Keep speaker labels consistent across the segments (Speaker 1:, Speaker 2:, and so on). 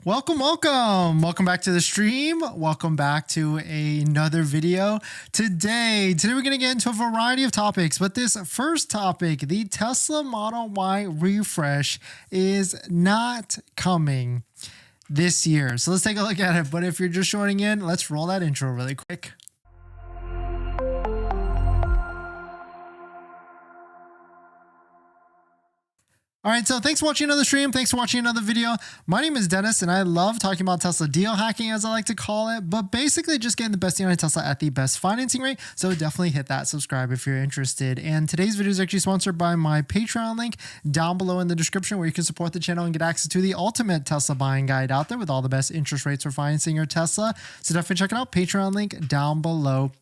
Speaker 1: Welcome back to the stream. Welcome back to another video. Today we're going to get into a variety of topics, but this first topic, the Tesla Model Y refresh, is not coming this year. So let's take a look at it. But if you're just joining in, let's roll that intro really quick. All right, so thanks for watching another stream. Thanks for watching another video. My name is Dennis, and I love talking about Tesla deal hacking, as I like to call it, but basically just getting the best deal on Tesla at the best financing rate. So definitely hit that subscribe if you're interested. And today's video is actually sponsored by my Patreon link down below in the description, where you can support the channel and get access to the ultimate Tesla buying guide out there with all the best interest rates for financing your Tesla. So definitely check it out. Patreon link down below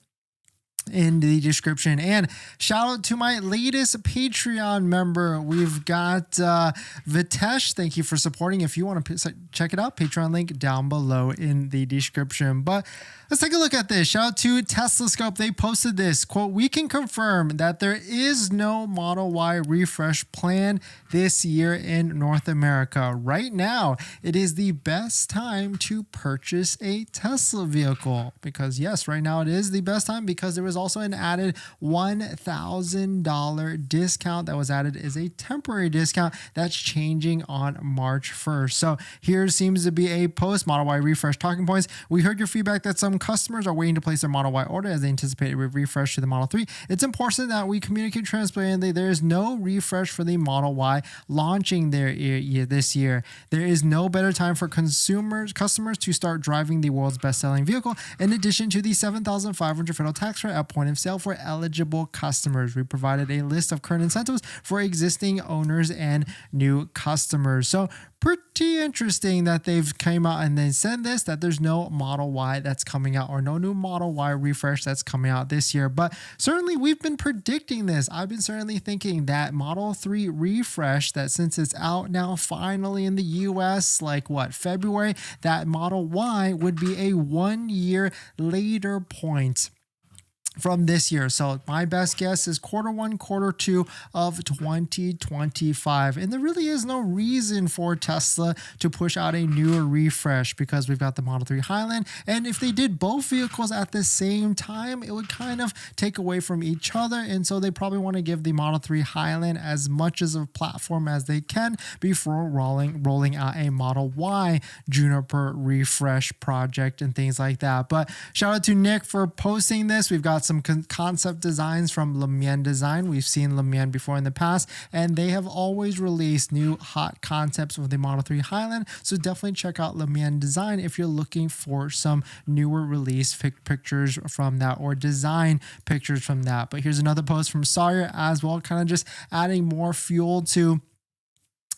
Speaker 1: in the description. And shout out to my latest Patreon member. We've got Vitesh. Thank you for supporting. If you want to check it out, Patreon link down below in the description. But let's take a look at this. Shout out to DennisCW. They posted this quote: "We can confirm that there is no Model Y refresh plan this year in North America. Right now, it is the best time to purchase a Tesla vehicle." Because yes, right now it is the best time, because there was also an added $1,000 discount that was added as a temporary discount that's changing on March 1st. So here seems to be a post Model Y refresh talking points. "We heard your feedback that some customers are waiting to place their Model Y order as they anticipate a refresh to the Model 3. It's important that we communicate transparently. There is no refresh for the Model Y launching this year. There is no better time for customers to start driving the world's best-selling vehicle. In addition to the $7,500 federal tax credit at point of sale for eligible customers, we provided a list of current incentives for existing owners and new customers." So pretty interesting that they've came out and then said this, that there's no Model Y that's coming out, or no new Model Y refresh that's coming out this year. But certainly we've been predicting this. I've been certainly thinking that Model 3 refresh, that since it's out now finally in the US, like what, February, that Model Y would be a 1 year later point from this year. So my best guess is Q1, Q2 of 2025. And there really is no reason for Tesla to push out a newer refresh, because we've got the Model 3 Highland. And if they did both vehicles at the same time, it would kind of take away from each other. And so they probably want to give the Model 3 Highland as much as a platform as they can before rolling out a Model Y Juniper refresh project and things like that. But shout out to Nick for posting this. We've got some concept designs from LeMian Design. We've seen LeMian before in the past, and they have always released new hot concepts for the Model 3 Highland. So definitely check out LeMian Design if you're looking for some newer release pictures from that, or design pictures from that. But here's another post from Sawyer as well, kind of just adding more fuel to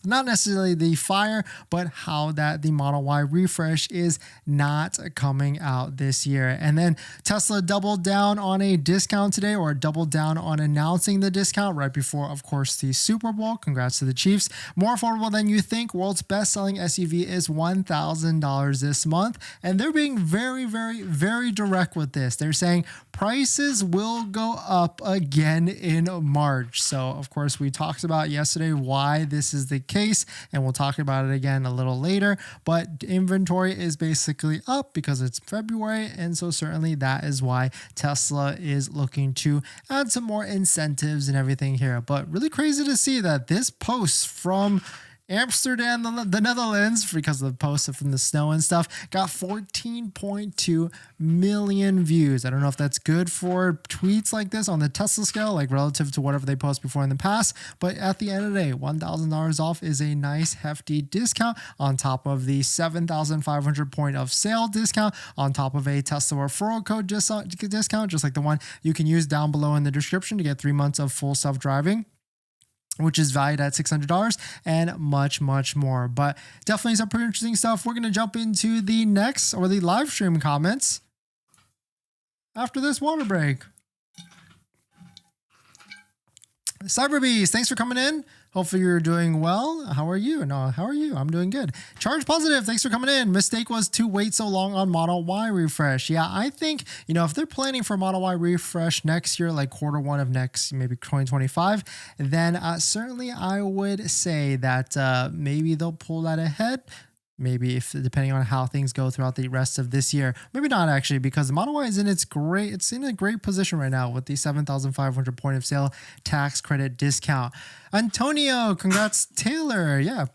Speaker 1: not necessarily the fire, but how that the Model Y refresh is not coming out this year. And then Tesla doubled down on a discount today, or doubled down on announcing the discount right before, of course, the Super Bowl. Congrats to the Chiefs. "More affordable than you think. World's best-selling SUV is $1,000 this month." And they're being very, very, very direct with this. They're saying prices will go up again in March. So, of course, we talked about yesterday why this is the case, and we'll talk about it again a little later. But inventory is basically up because it's February, and so certainly that is why Tesla is looking to add some more incentives and everything here. But really crazy to see that this post from Amsterdam, the Netherlands, because of the post from the snow and stuff, got 14.2 million views. I don't know if that's good for tweets like this on the Tesla scale, like relative to whatever they post before in the past. But at the end of the day, $1,000 off is a nice hefty discount on top of the 7,500 point of sale discount, on top of a Tesla referral code discount, just like the one you can use down below in the description to get 3 months of full self-driving, which is valued at $600, and much, much more. But definitely some pretty interesting stuff. We're going to jump into the next, or the live stream comments, after this water break. Cyberbeast, thanks for coming in. Hopefully you're doing well. How are you? No, how are you? I'm doing good. Charge Positive, thanks for coming in. Mistake was to wait so long on Model Y refresh. Yeah, I think, if they're planning for Model Y refresh next year, like Q1 of next, maybe 2025, then certainly I would say that maybe they'll pull that ahead. maybe if depending on how things go throughout the rest of this year. Maybe not actually, because the Model Y is in a great position right now with the 7,500 point of sale tax credit discount. Antonio, congrats. Taylor, yeah.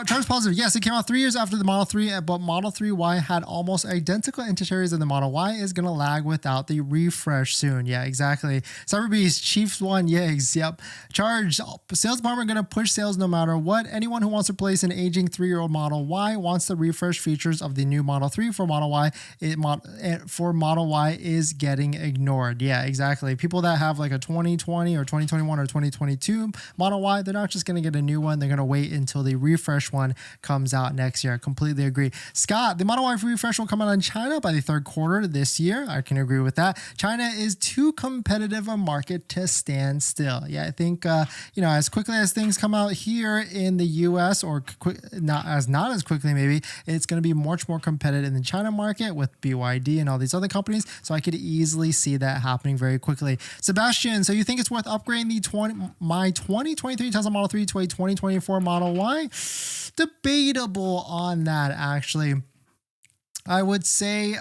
Speaker 1: Charge positive. Yes, it came out 3 years after the Model 3, but Model 3Y had almost identical interiors, and the Model Y is going to lag without the refresh soon. Yeah, exactly. Cyberbeast, Chiefs 1, Yags. Yep. Charge. Sales department going to push sales no matter what. Anyone who wants to replace an aging 3-year-old Model Y wants the refresh features of the new Model 3 for Model Y. For Model Y is getting ignored. Yeah, exactly. People that have like a 2020 or 2021 or 2022 Model Y, they're not just going to get a new one. They're going to wait until the refresh one comes out next year. I completely agree. Scott, the Model Y refresh will come out in China by the third quarter this year. I can agree with that. China is too competitive a market to stand still. Yeah, I think as quickly as things come out here in the US, or not as quickly maybe, it's going to be much more competitive in the China market with BYD and all these other companies. So I could easily see that happening very quickly. Sebastian, so you think it's worth upgrading my 2023 Tesla Model 3 to a 2024 Model Y? Debatable on that, actually. I would say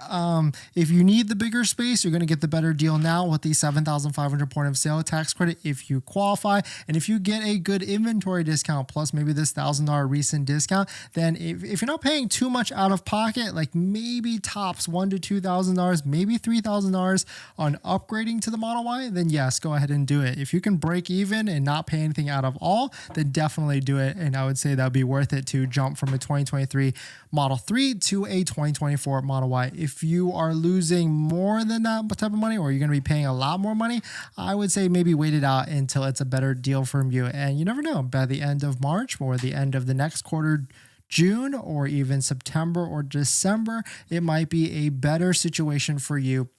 Speaker 1: if you need the bigger space, you're going to get the better deal now with the 7,500 point of sale tax credit if you qualify. And if you get a good inventory discount plus maybe this $1,000 recent discount, then if you're not paying too much out of pocket, like maybe tops $1,000 to $2,000, maybe $3,000 on upgrading to the Model Y, then yes, go ahead and do it. If you can break even and not pay anything out of all, then definitely do it. And I would say that would be worth it to jump from a 2023 Model 3 to a 2024 Model Y. If you are losing more than that type of money, or you're going to be paying a lot more money, I would say maybe wait it out until it's a better deal from you. And you never know, by the end of March or the end of the next quarter, June, or even September or December, it might be a better situation for you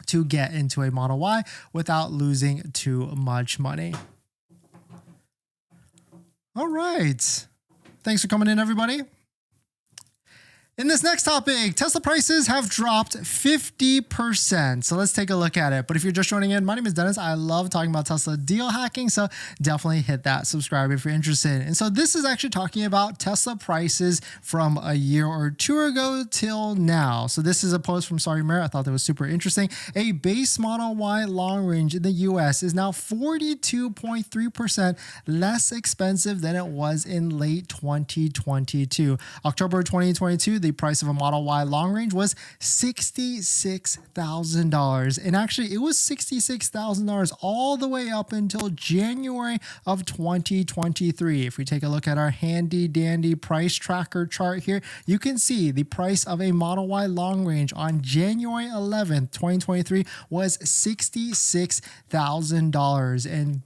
Speaker 1: to get into a Model Y without losing too much money. All right. Thanks for coming in, everybody. In this next topic, Tesla prices have dropped 50%. So let's take a look at it. But if you're just joining in, my name is Dennis. I love talking about Tesla deal hacking. So definitely hit that subscribe if you're interested. And so this is actually talking about Tesla prices from a year or two ago till now. So this is a post from Sorry Mayor. I thought that was super interesting. A base Model Y long range in the US is now 42.3% less expensive than it was in late 2022. October 2022, the price of a Model Y long range was $66,000. And actually, it was $66,000 all the way up until January of 2023. If we take a look at our handy dandy price tracker chart here, you can see the price of a Model Y long range on January 11th, 2023 was $66,000. And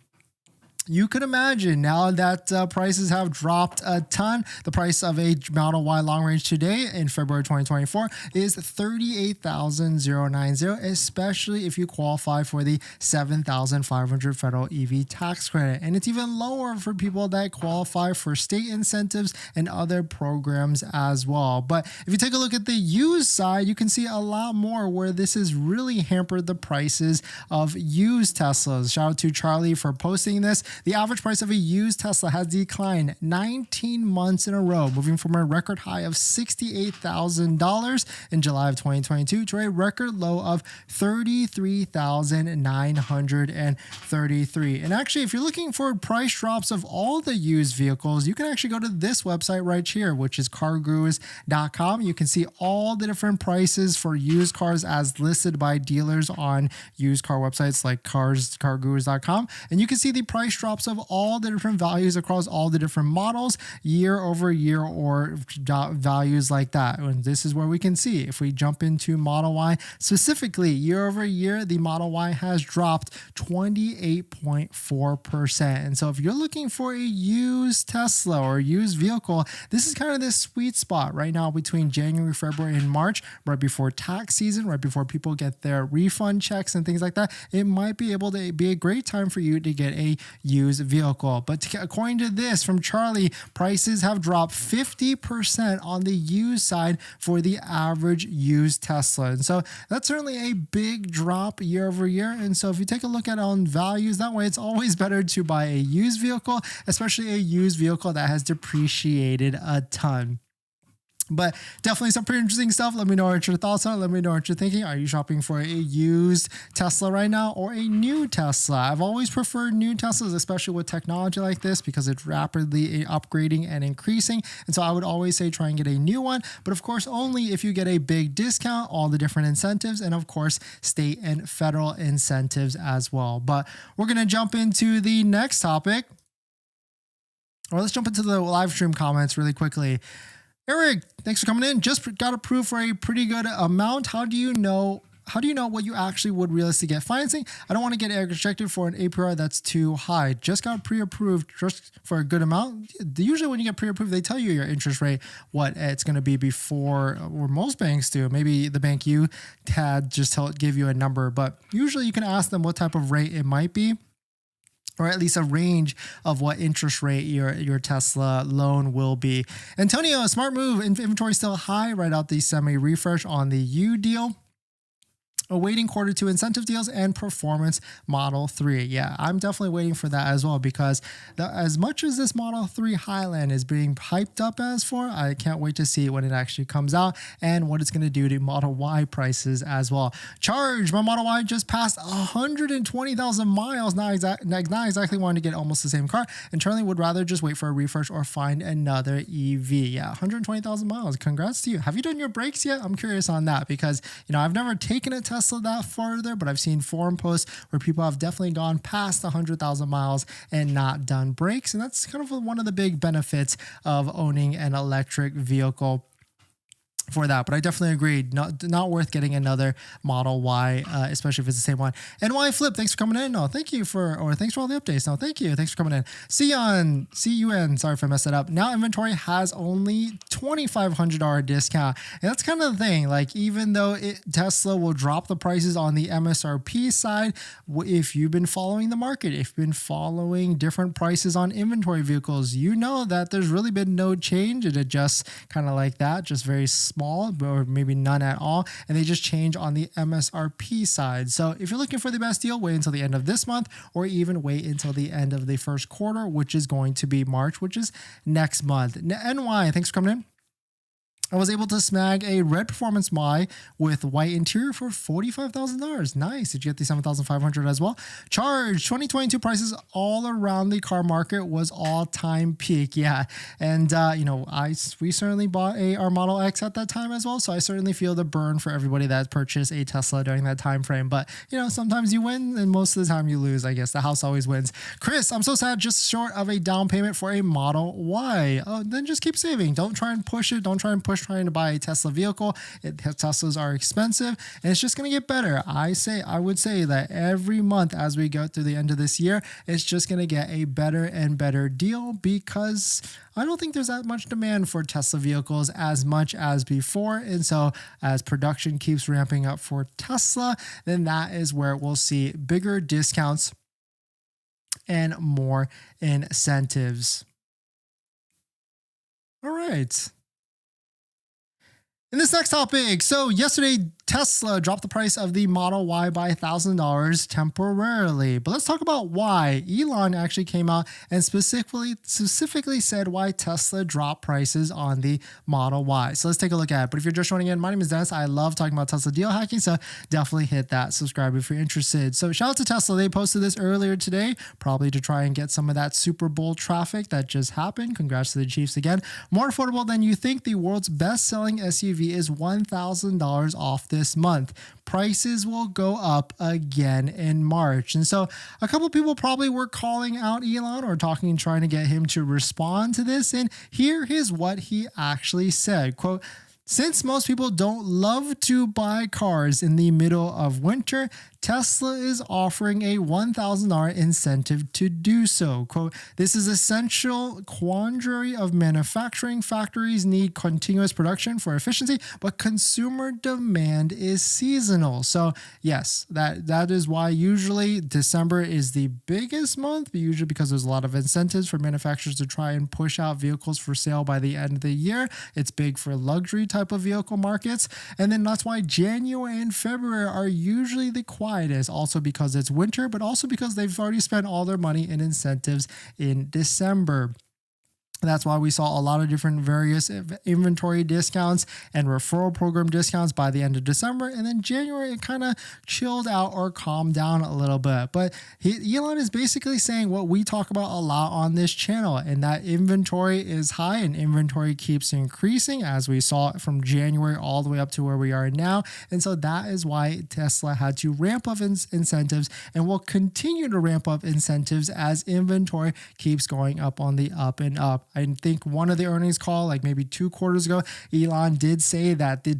Speaker 1: you could imagine now that prices have dropped a ton. The price of a Model Y long range today in February 2024 is $38,090, especially if you qualify for the 7,500 federal EV tax credit. And it's even lower for people that qualify for state incentives and other programs as well. But if you take a look at the used side, you can see a lot more where this has really hampered the prices of used Teslas. Shout out to Charlie for posting this. The average price of a used Tesla has declined 19 months in a row, moving from a record high of $68,000 in July of 2022 to a record low of $33,933. And actually, if you're looking for price drops of all the used vehicles, you can actually go to this website right here, which is cargurus.com. You can see all the different prices for used cars as listed by dealers on used car websites like cargurus.com. And you can see the price drops of all the different values across all the different models year over year, or values like that. And this is where we can see if we jump into Model Y specifically, year over year, the Model Y has dropped 28.4%. And so if you're looking for a used Tesla or used vehicle, this is kind of this sweet spot right now between January, February, and March, right before tax season, right before people get their refund checks and things like that. It might be able to be a great time for you to get a used vehicle. But according to this from Charlie, prices have dropped 50% on the used side for the average used Tesla. And so that's certainly a big drop year over year. And so if you take a look at on values that way, it's always better to buy a used vehicle, especially a used vehicle that has depreciated a ton. But definitely some pretty interesting stuff. Let me know what your thoughts are. Let me know what you're thinking. Are you shopping for a used Tesla right now or a new Tesla? I've always preferred new Teslas, especially with technology like this, because it's rapidly upgrading and increasing. And so I would always say try and get a new one. But of course, only if you get a big discount, all the different incentives, and of course, state and federal incentives as well. But we're going to jump into the next topic. Or let's jump into the live stream comments really quickly. Eric, thanks for coming in. Just got approved for a pretty good amount. How do you know what you actually would realistically get financing? I don't want to get rejected for an APR that's too high. Just got pre-approved just for a good amount. Usually when you get pre-approved, they tell you your interest rate, what it's going to be before, or most banks do. Maybe the bank you had just give you a number, but usually you can ask them what type of rate it might be, or at least a range of what interest rate your Tesla loan will be. Antonio, smart move. Inventory still high right out the semi-refresh on the U deal. Awaiting Q2 incentive deals and performance Model 3. Yeah, I'm definitely waiting for that as well, because as much as this Model 3 Highland is being hyped up as for, I can't wait to see when it actually comes out and what it's going to do to Model Y prices as well. Charge, my Model Y just passed 120,000 miles. Not exactly wanting to get almost the same car, and Charlie would rather just wait for a refresh or find another EV. Yeah, 120,000 miles. Congrats to you. Have you done your brakes yet? I'm curious on that, because I've never taken a Tesla that farther, but I've seen forum posts where people have definitely gone past 100,000 miles and not done brakes. And that's kind of one of the big benefits of owning an electric vehicle for that. But I definitely agreed, not worth getting another Model Y, especially if it's the same one. NY Flip, thanks for coming in. No, thanks for all the updates. No, thank you. Thanks for coming in. CUN, sorry if I messed it up. Now inventory has only $2,500 discount. And that's kind of the thing. Like, even though Tesla will drop the prices on the MSRP side, if you've been following the market, if you've been following different prices on inventory vehicles, you know that there's really been no change. It adjusts kind of like that, just very small, or maybe none at all, and they just change on the MSRP side. So if you're looking for the best deal, wait until the end of this month, or even wait until the end of the first quarter, which is going to be March, which is next month. NY, thanks for coming in. I was able to snag a red Performance Y with white interior for $45,000. Nice. Did you get the $7,500 as well? Charge, 2022 prices all around the car market was all-time peak. Yeah. And, we certainly bought our Model X at that time as well. So I certainly feel the burn for everybody that purchased a Tesla during that time frame. But, sometimes you win and most of the time you lose. I guess the house always wins. Chris, I'm so sad, just short of a down payment for a Model Y. Oh, then just keep saving. Don't try and push it. Don't try and push trying to buy a Tesla vehicle. Teslas are expensive, and it's just going to get better. I would say that every month as we go through the end of this year, it's just going to get a better and better deal, because I don't think there's that much demand for Tesla vehicles as much as before. And so as production keeps ramping up for Tesla, then that is where we'll see bigger discounts and more incentives. All right. In this next topic, so yesterday, Tesla dropped the price of the Model Y by $1,000 temporarily. But let's talk about why. Elon actually came out and specifically said why Tesla dropped prices on the Model Y. So let's take a look at it. But if you're just joining in, my name is Dennis. I love talking about Tesla deal hacking, so definitely hit that subscribe if you're interested. So shout out to Tesla. They posted this earlier today, probably to try and get some of that Super Bowl traffic that just happened. Congrats to the Chiefs again. More affordable than you think. The world's best-selling SUV is $1,000 off this month. Prices will go up again in March. And so a couple people probably were calling out Elon or trying to get him to respond to this. And here is what he actually said. Quote, "Since most people don't love to buy cars in the middle of winter, Tesla is offering a $1,000 incentive to do so. Quote, this is essential quandary of manufacturing. Factories need continuous production for efficiency, but consumer demand is seasonal. So yes, that is why usually December is the biggest month, but usually because there's a lot of incentives for manufacturers to try and push out vehicles for sale by the end of the year. It's big for luxury type of vehicle markets. And then that's why January and February are usually the quietest, also because it's winter, but also because they've already spent all their money in incentives in December. That's why we saw a lot of different various inventory discounts and referral program discounts by the end of December. And then January, it kind of chilled out or calmed down a little bit. But Elon is basically saying what we talk about a lot on this channel, and that inventory is high and inventory keeps increasing, as we saw from January all the way up to where we are now. And so that is why Tesla had to ramp up incentives and will continue to ramp up incentives as inventory keeps going up on the up and up. I think one of the earnings call, like maybe 2 quarters ago, Elon did say that the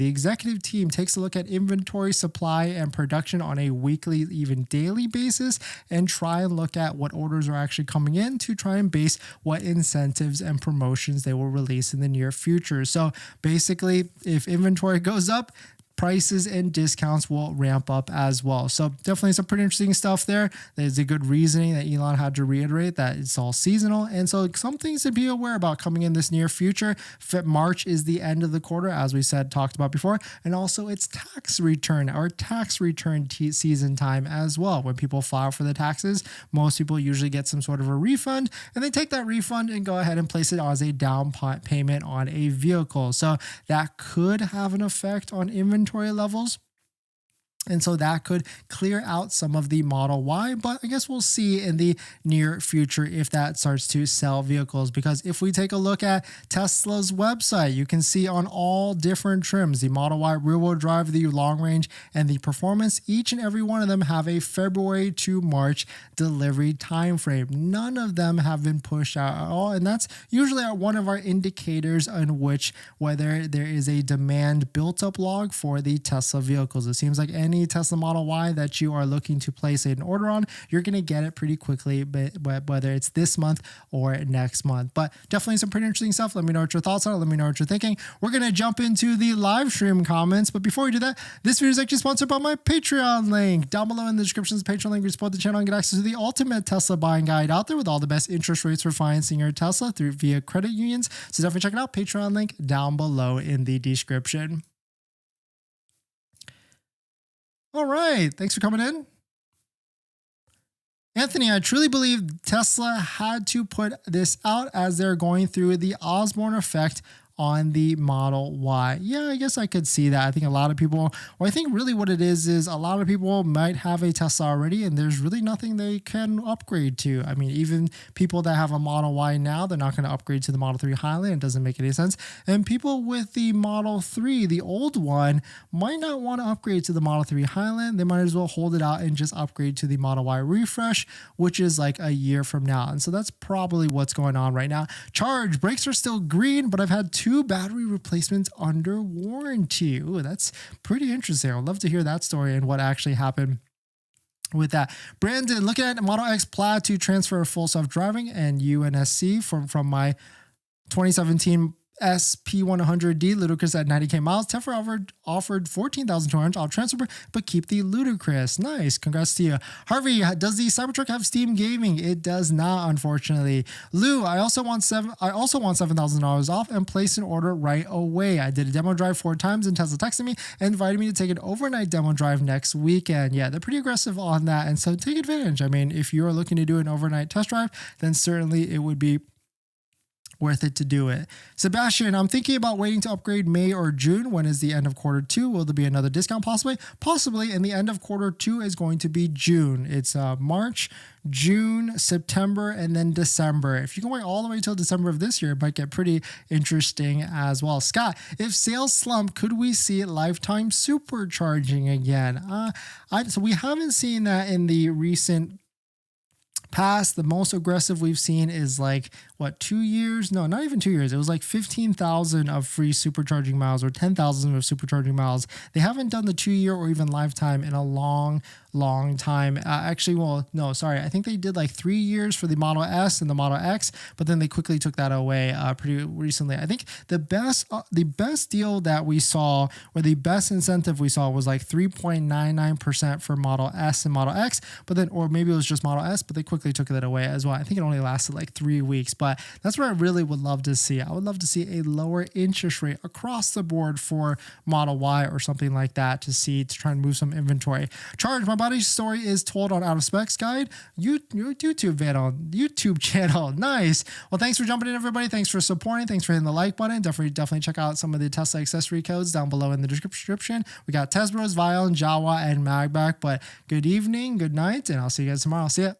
Speaker 1: executive team takes a look at inventory, supply, and production on a weekly, even daily basis, and try and look at what orders are actually coming in to try and base what incentives and promotions they will release in the near future. So basically, if inventory goes up, prices and discounts will ramp up as well. So definitely some pretty interesting stuff there. There's a good reasoning that Elon had to reiterate that it's all seasonal. And so some things to be aware about coming in this near future. March is the end of the quarter, as we talked about before. And also it's tax return season time as well. When people file for the taxes, most people usually get some sort of a refund, and they take that refund and go ahead and place it as a down payment on a vehicle. So that could have an effect on inventory levels. And so that could clear out some of the Model Y, but I guess we'll see in the near future if that starts to sell vehicles. Because if we take a look at Tesla's website, you can see on all different trims, the Model Y rear-wheel drive, the long range, and the performance, each and every one of them have a February to March delivery time frame. None of them have been pushed out at all, and that's usually one of our indicators on which whether there is a demand built-up log for the Tesla vehicles. It seems like any Tesla Model Y that you are looking to place an order on, you're going to get it pretty quickly, but whether it's this month or next month. But definitely some pretty interesting stuff. Let me know what your thoughts are. Let me know what you're thinking. We're going to jump into the live stream comments. But before we do that, this video is actually sponsored by my Patreon link. Down below in the description is the Patreon link. We support the channel and get access to the ultimate Tesla buying guide out there with all the best interest rates for financing your Tesla via credit unions. So definitely check it out. Patreon link down below in the description. All right. Thanks for coming in. Anthony, I truly believe Tesla had to put this out as they're going through the Osborne effect on the Model Y. Yeah, I guess I could see that. I think a lot of people, or I think really what it is a lot of people might have a Tesla already and there's really nothing they can upgrade to. I mean, even people that have a Model Y now, they're not going to upgrade to the Model 3 Highland. It doesn't make any sense. And people with the Model 3, the old one, might not want to upgrade to the Model 3 Highland. They might as well hold it out and just upgrade to the Model Y refresh, which is like a year from now. And so that's probably what's going on right now. Charge, brakes are still green, but I've had 2 battery replacements under warranty. Ooh, that's pretty interesting. I'd love to hear that story and what actually happened with that. Brandon, looking at Model X Plaid to transfer full self-driving and UNSC from my 2017 SP100D Ludicrous at 90k miles. Tesla offered 14,200. I'll transfer, but keep the Ludicrous. Nice. Congrats to you. Harvey, does the Cybertruck have Steam Gaming? It does not, unfortunately. Lou, I also want $7,000 off and place an order right away. I did a demo drive 4 times and Tesla texted me and invited me to take an overnight demo drive next weekend. Yeah, they're pretty aggressive on that, and so take advantage. I mean, if you're looking to do an overnight test drive, then certainly it would be worth it to do it. Sebastian, I'm thinking about waiting to upgrade May or June. When is the end of quarter 2? Will there be another discount? Possibly. And the end of quarter 2 is going to be June. It's March, June, September, and then December. If you can wait all the way till December of this year, it might get pretty interesting as well. Scott, if sales slump, could we see lifetime supercharging again? So we haven't seen that in the recent past. The most aggressive we've seen is like 2 years? No, not even 2 years. It was like 15,000 of free supercharging miles or 10,000 of supercharging miles. They haven't done the 2 year or even lifetime in a long time. Actually, well, no, sorry. I think they did like 3 years for the Model S and the Model X, but then they quickly took that away pretty recently. I think the best deal that we saw, or the best incentive we saw, was like 3.99% for Model S and Model X, but then, or maybe it was just Model S, but they quickly took that away as well. I think it only lasted like 3 weeks, but that's what I really would love to see. I would love to see a lower interest rate across the board for Model Y or something like that to try and move some inventory. Charge My Body's story is told on Out of Specs Guide, YouTube channel. Nice. Well, thanks for jumping in, everybody. Thanks for supporting. Thanks for hitting the like button. Definitely check out some of the Tesla accessory codes down below in the description. We got Tesbros, Vion, Jawa, and MAGBAK. But good evening, good night, and I'll see you guys tomorrow. See ya.